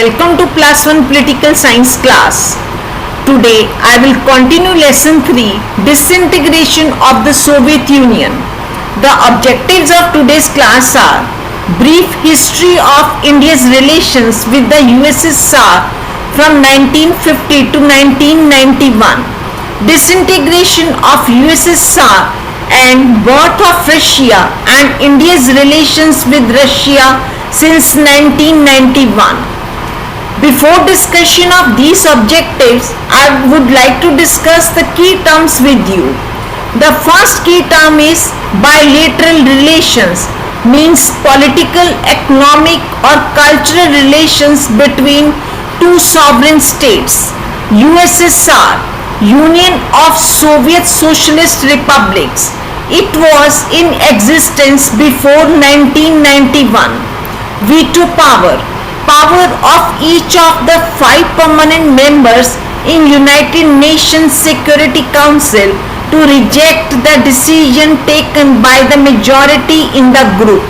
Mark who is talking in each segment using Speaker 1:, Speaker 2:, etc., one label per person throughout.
Speaker 1: welcome to Class 1 Political Science class. Today I will continue lesson 3, Disintegration of the Soviet Union. The objectives of today's class are brief history of India's relations with the USSR from 1950 to 1991, disintegration of USSR and birth of Russia and India's relations with Russia since 1991. Before discussion of these objectives, I would like to discuss the key terms with you. The first key term is bilateral relations, means political, economic or cultural relations between two sovereign states. USSR, Union of Soviet Socialist Republics. It was in existence before 1991. Veto power of each of the 5 permanent members in United Nations Security Council to reject the decision taken by the majority in the group.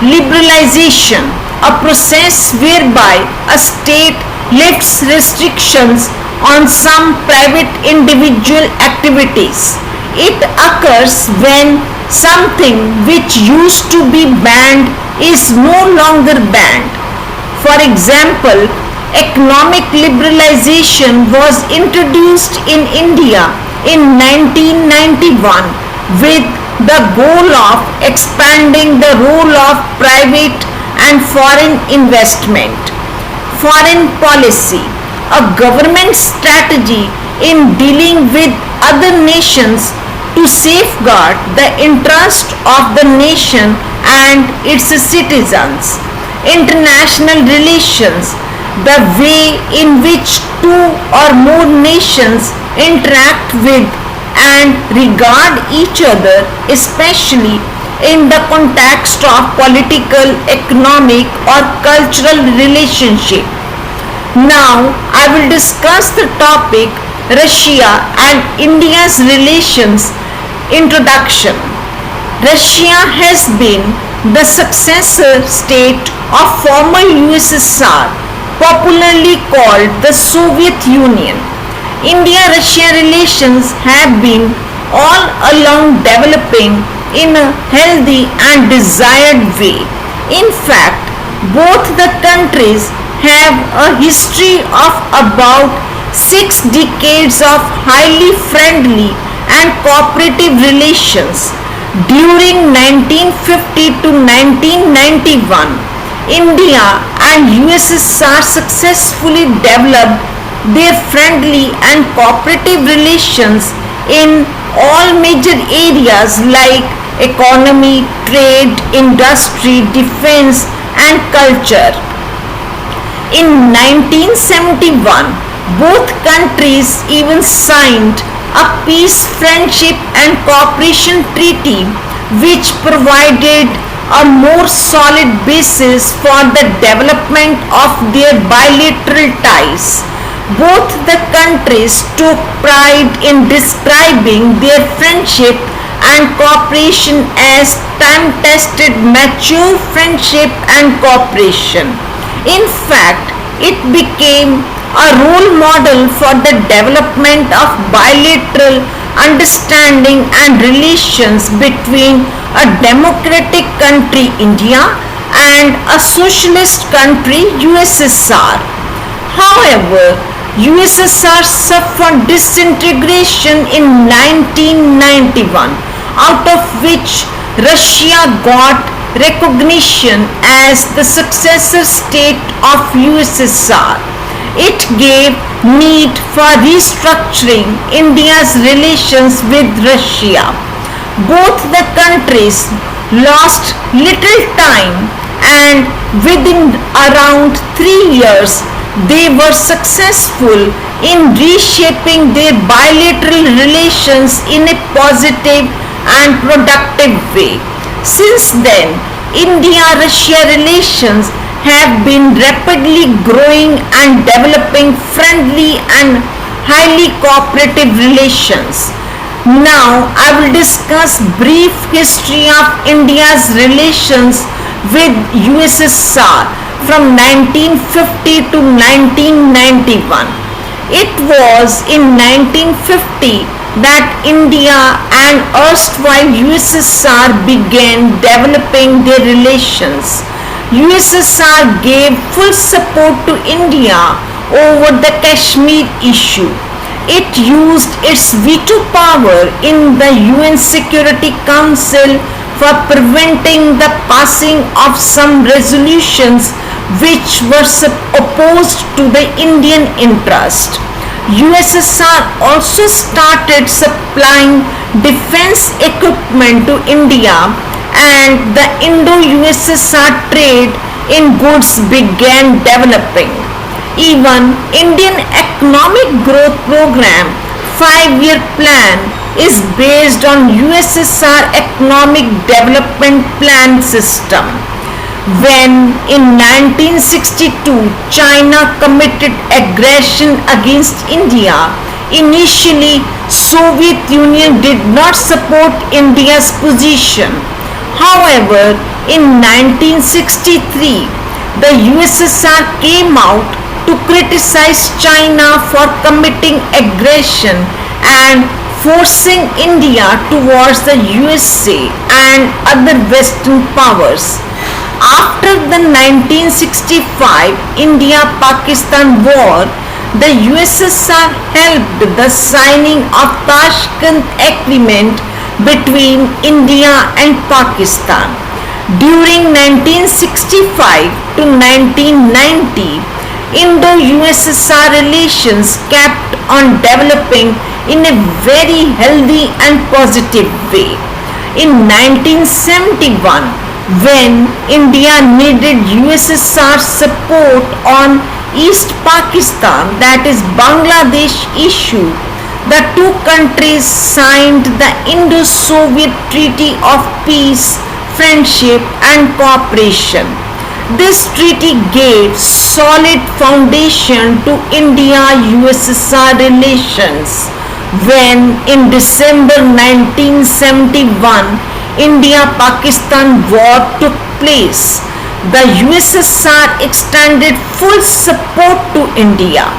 Speaker 1: Liberalization, a process whereby a state lifts restrictions on some private individual activities. It occurs when something which used to be banned is no longer banned. For example, economic liberalization was introduced in India in 1991 with the goal of expanding the role of private and foreign investment. Foreign policy, a government strategy in dealing with other nations to safeguard the interest of the nation and its citizens. International relations, the way in which two or more nations interact with and regard each other, especially in the context of political, economic or cultural relationship. Now I will discuss the topic Russia and India's relations. Introduction. Russia has been the successor state of former USSR, popularly called the Soviet Union. India-Russia relations have been all along developing in a healthy and desired way. In fact, both the countries have a history of about 6 decades of highly friendly and cooperative relations. During 1950 to 1991, India and USSR successfully developed their friendly and cooperative relations in all major areas like economy, trade, industry, defense and culture. In 1971, both countries even signed a peace, friendship and cooperation treaty which provided a more solid basis for the development of their bilateral ties. Both the countries took pride in describing their friendship and cooperation as time-tested, mature friendship and cooperation. In fact, it became a role model for the development of bilateral understanding and relations between a democratic country India and a socialist country USSR. However, USSR suffered disintegration in 1991, out of which Russia got recognition as the successor state of USSR. It gave need for restructuring India's relations with Russia. Both the countries lost little time and within around 3 years they were successful in reshaping their bilateral relations in a positive and productive way. Since then, India-Russia relations have been rapidly growing and developing friendly and highly cooperative relations. Now I will discuss brief history of India's relations with USSR from 1950 to 1991. It was in 1950 that India and erstwhile USSR began developing their relations. USSR gave full support to India over the Kashmir issue. It used its veto power in the UN Security Council for preventing the passing of some resolutions which were opposed to the Indian interest. USSR also started supplying defense equipment to India, and the Indo-USSR trade in goods began developing. Even Indian Economic Growth Program 5-year plan is based on USSR Economic Development Plan system. When in 1962 China committed aggression against India, initially Soviet Union did not support India's position. However, in 1963 the USSR came out to criticize China for committing aggression and forcing India towards the USA and other Western powers. After the 1965 India-Pakistan war, the USSR helped the signing of Tashkent Agreement between India and Pakistan. During 1965 to 1990, Indo-USSR relations kept on developing in a very healthy and positive way. In 1971, when India needed USSR support on East Pakistan, that is Bangladesh issue, the two countries signed the Indo-Soviet Treaty of Peace, Friendship and Cooperation. This treaty gave solid foundation to India-USSR relations. When in December 1971 India-Pakistan war took place, the USSR extended full support to India.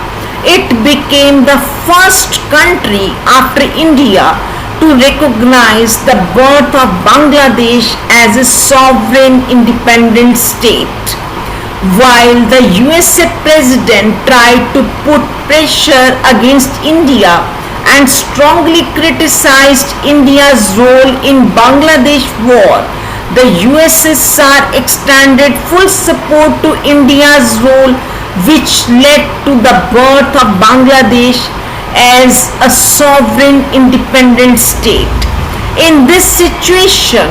Speaker 1: It became the first country after India to recognize the birth of Bangladesh as a sovereign independent state. While the USA President tried to put pressure against India and strongly criticized India's role in Bangladesh war, the USSR extended full support to India's role, which led to the birth of Bangladesh as a sovereign independent state. In this situation,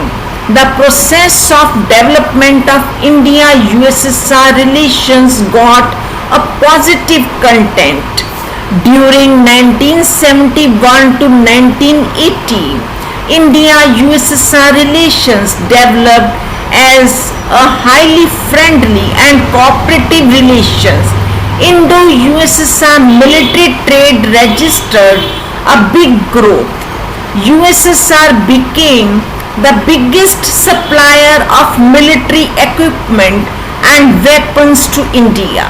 Speaker 1: the process of development of India-USSR relations got a positive content. During 1971 to 1980, India-USSR relations developed as a highly friendly and cooperative relations. Indo-USSR military trade registered a big growth. USSR became the biggest supplier of military equipment and weapons to India.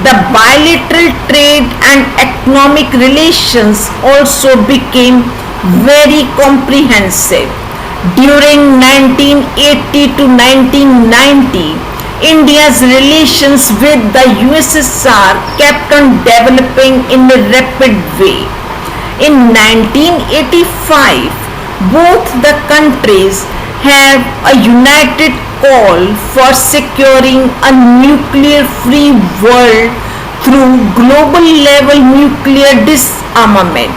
Speaker 1: The bilateral trade and economic relations also became very comprehensive. During 1980 to 1990, India's relations with the USSR kept on developing in a rapid way. In 1985, both the countries have a united call for securing a nuclear-free world through global-level nuclear disarmament.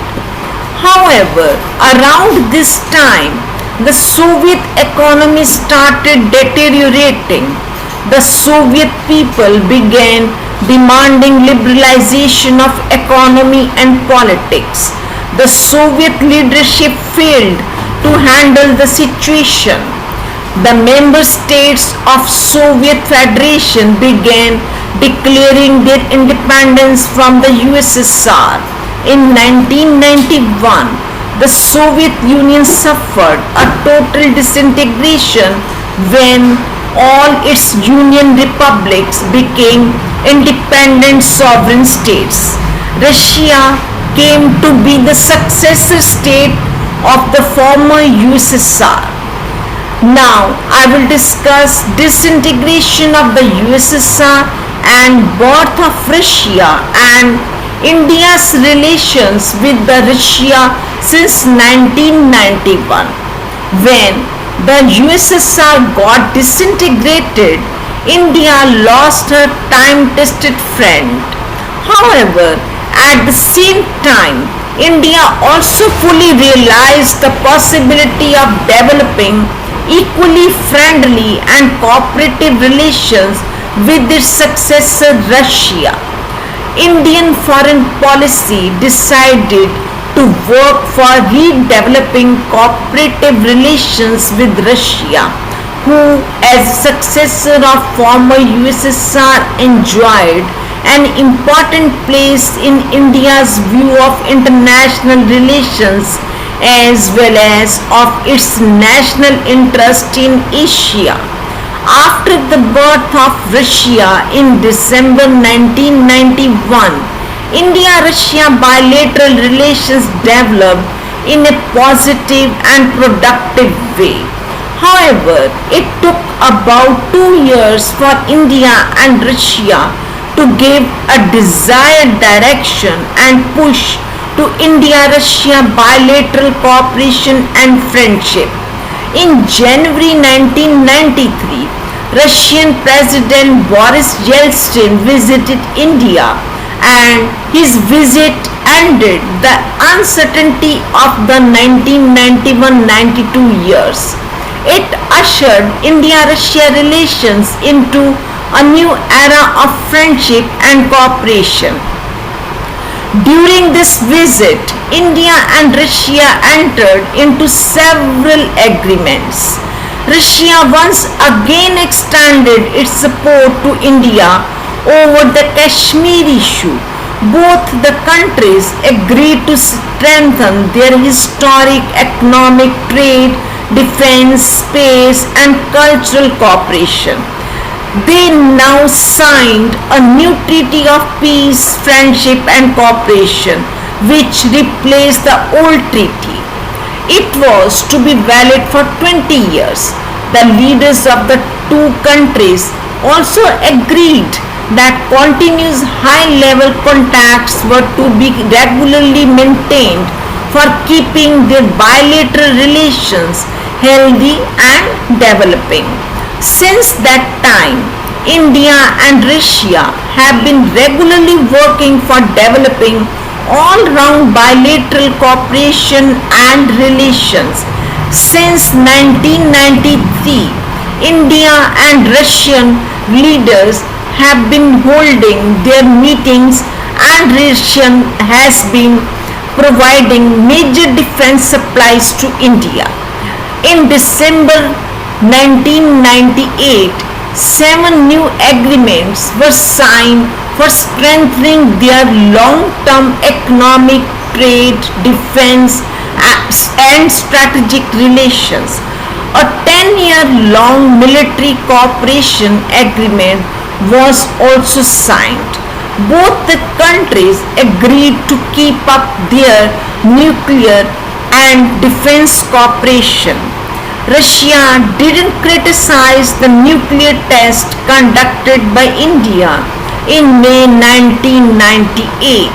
Speaker 1: However, around this time, the Soviet economy started deteriorating. The Soviet people began demanding liberalization of economy and politics. The Soviet leadership failed to handle the situation. The member states of Soviet Federation began declaring their independence from the USSR. In 1991, the Soviet Union suffered a total disintegration when all its union republics became independent sovereign states. Russia came to be the successor state of the former USSR. Now I will discuss disintegration of the USSR and birth of Russia and India's relations with the Russia since 1991. When the USSR got disintegrated, India lost her time-tested friend. However, at the same time, India also fully realized the possibility of developing equally friendly and cooperative relations with its successor Russia. Indian foreign policy decided to work for redeveloping cooperative relations with Russia, who, as successor of former USSR, enjoyed an important place in India's view of international relations as well as of its national interest in Asia. After the birth of Russia in December 1991, India-Russia bilateral relations developed in a positive and productive way. However, it took about 2 years for India and Russia to give a desired direction and push to India-Russia bilateral cooperation and friendship. In January 1993, Russian President Boris Yeltsin visited India, and his visit ended the uncertainty of the 1991-92 years. It ushered India-Russia relations into a new era of friendship and cooperation. During this visit, India and Russia entered into several agreements. Russia once again extended its support to India over the Kashmir issue. Both the countries agreed to strengthen their historic economic, trade, defense, space, and cultural cooperation. They now signed a new treaty of peace, friendship, and cooperation, which replaced the old treaty. It was to be valid for 20 years. The leaders of the two countries also agreed that continuous high-level contacts were to be regularly maintained for keeping their bilateral relations healthy and developing. Since that time, India and Russia have been regularly working for developing all-round bilateral cooperation and relations. Since 1993, India and Russian leaders have been holding their meetings, and Russia has been providing major defense supplies to India. In December 1998, 7 new agreements were signed for strengthening their long-term economic, trade, defense, and strategic relations. A 10-year-long military cooperation agreement was also signed. Both the countries agreed to keep up their nuclear and defense cooperation. Russia didn't criticize the nuclear test conducted by India in May 1998.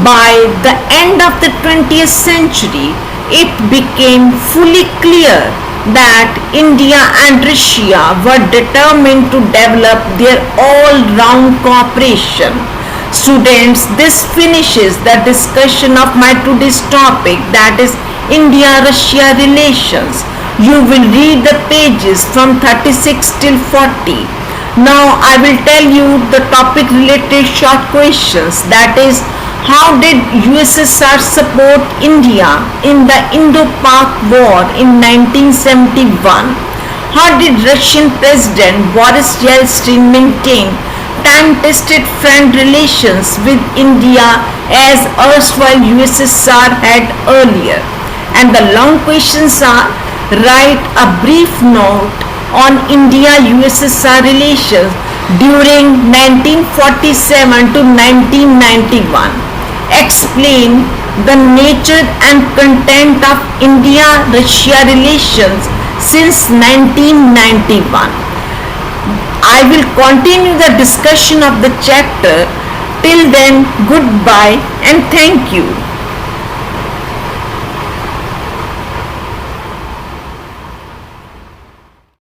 Speaker 1: By the end of the 20th century, it became fully clear that India and Russia were determined to develop their all-round cooperation. Students, this finishes the discussion of my today's topic, that is India-Russia relations. You will read the pages from 36 till 40. Now I will tell you the topic related short questions, that is, how did USSR support India in the Indo-Pak War in 1971? How did Russian President Boris Yeltsin maintain time-tested friend relations with India as erstwhile USSR had earlier? And the long questions are: write a brief note on India-USSR relations during 1947 to 1991. Explain the nature and content of India-Russia relations since 1991. I will continue the discussion of the chapter. Till then, goodbye and thank you.